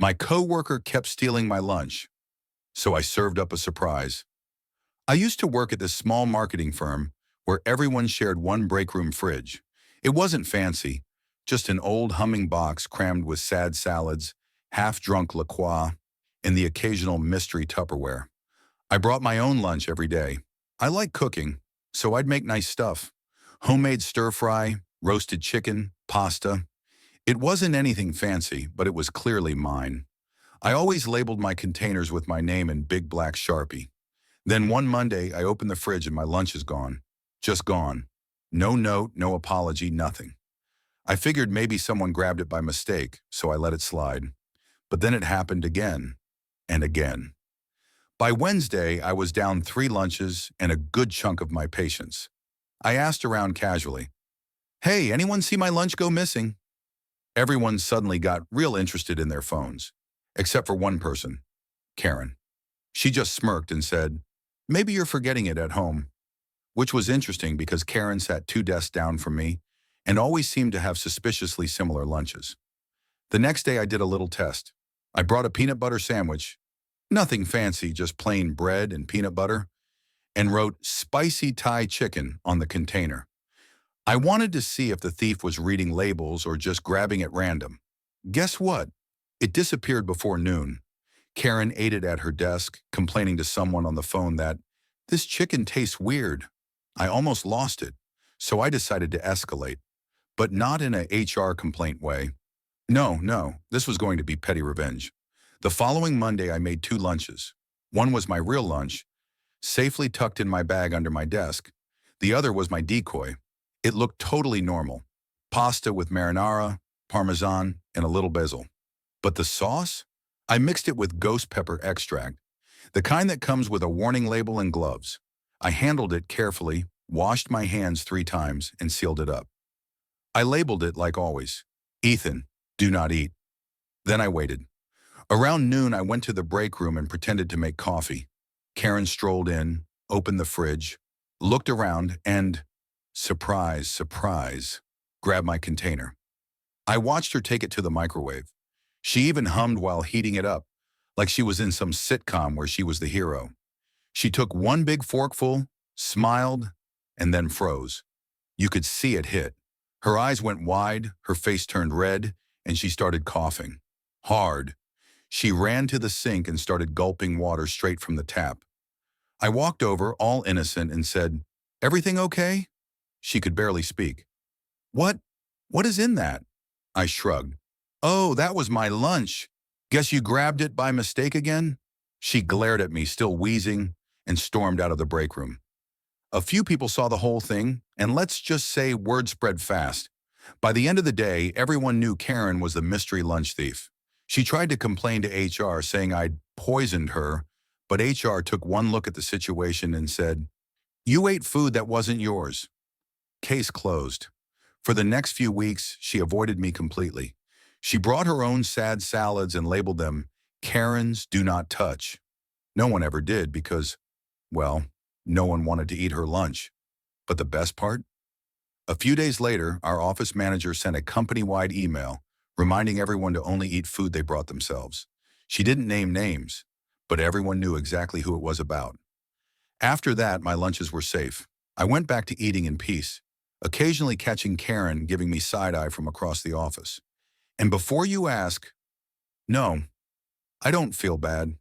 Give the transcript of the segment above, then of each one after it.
My coworker kept stealing my lunch, so I served up a surprise. I used to work at this small marketing firm where everyone shared one break room fridge. It wasn't fancy, just an old humming box crammed with sad salads, half-drunk La Croix, and the occasional mystery Tupperware. I brought my own lunch every day. I like cooking, so I'd make nice stuff. Homemade stir-fry, roasted chicken, pasta. It wasn't anything fancy, but it was clearly mine. I always labeled my containers with my name in big black Sharpie. Then one Monday, I opened the fridge and my lunch is gone. Just gone. No note, no apology, nothing. I figured maybe someone grabbed it by mistake, so I let it slide. But then it happened again and again. By Wednesday, I was down 3 lunches and a good chunk of my patience. I asked around casually, "Hey, anyone see my lunch go missing?" Everyone suddenly got real interested in their phones, except for one person, Karen. She just smirked and said, "Maybe you're forgetting it at home," which was interesting because Karen sat 2 desks down from me and always seemed to have suspiciously similar lunches. The next day I did a little test. I brought a peanut butter sandwich, nothing fancy, just plain bread and peanut butter, and wrote "spicy Thai chicken" on the container. I wanted to see if the thief was reading labels or just grabbing at random. Guess what? It disappeared before noon. Karen ate it at her desk, complaining to someone on the phone that, "This chicken tastes weird." I almost lost it, so I decided to escalate, but not in a HR complaint way. No, this was going to be petty revenge. The following Monday, I made 2 lunches. One was my real lunch, safely tucked in my bag under my desk. The other was my decoy. It looked totally normal. Pasta with marinara, parmesan, and a little basil. But the sauce? I mixed it with ghost pepper extract, the kind that comes with a warning label and gloves. I handled it carefully, washed my hands 3 times, and sealed it up. I labeled it like always, "Ethan, do not eat." Then I waited. Around noon, I went to the break room and pretended to make coffee. Karen strolled in, opened the fridge, looked around, and, surprise, grabbed my container. I watched her take it to the microwave. She even hummed while heating it up, like she was in some sitcom where she was the hero. She took one big forkful, smiled, and then froze. You could see it hit. Her eyes went wide, her face turned red, and she started coughing. Hard. She ran to the sink and started gulping water straight from the tap. I walked over, all innocent, and said, "Everything okay?" She could barely speak. "What? What is in that?" I shrugged. "Oh, that was my lunch. Guess you grabbed it by mistake again?" She glared at me, still wheezing, and stormed out of the break room. A few people saw the whole thing, and let's just say word spread fast. By the end of the day, everyone knew Karen was the mystery lunch thief. She tried to complain to HR, saying I'd poisoned her, but HR took one look at the situation and said, "You ate food that wasn't yours." Case closed. For the next few weeks, she avoided me completely. She brought her own sad salads and labeled them, "Karen's do not touch." No one ever did because, well, no one wanted to eat her lunch. But the best part? A few days later, our office manager sent a company-wide email reminding everyone to only eat food they brought themselves. She didn't name names, but everyone knew exactly who it was about. After that, my lunches were safe. I went back to eating in peace, occasionally catching Karen giving me side-eye from across the office. And before you ask, no, I don't feel bad.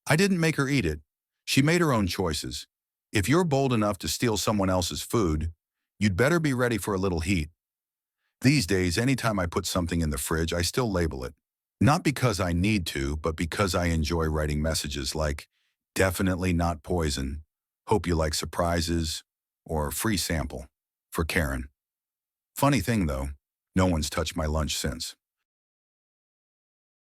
I didn't make her eat it. She made her own choices. If you're bold enough to steal someone else's food, you'd better be ready for a little heat. These days, anytime I put something in the fridge, I still label it. Not because I need to, but because I enjoy writing messages like, "Definitely not poison. Hope you like surprises," or "Free sample" for Karen. Funny thing though, no one's touched my lunch since.